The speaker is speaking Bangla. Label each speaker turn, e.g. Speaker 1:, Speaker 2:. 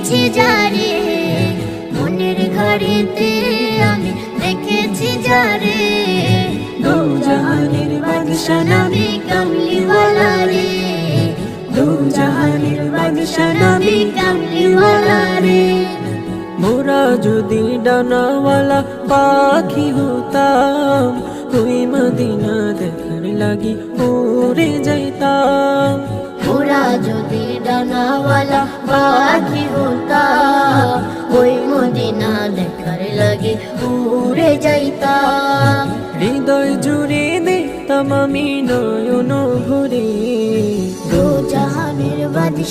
Speaker 1: পেয়েছি যারে, মনের ঘরেতে আমি রেখেছি যারে।
Speaker 2: দো জাহানের বাদশা নবী
Speaker 1: কামলিওয়ালা রে,
Speaker 2: দো জাহানের বাদশা
Speaker 1: নবী কামলিওয়ালা রে।
Speaker 2: মোরা যদি ডানাওয়ালা পাখি হতাম, ওই মদিনা দেখার লাগি উড়ে যাইতাম।
Speaker 1: মোরা যদি ডানাওয়ালা পাখি হতাম, ওই মদিনা দেখার লাগে উড়ে যাইতাম।
Speaker 2: হৃদয় জুড়ে দেখতাম আমি নয়ন ভরে।
Speaker 1: দো জাহানের বাদশা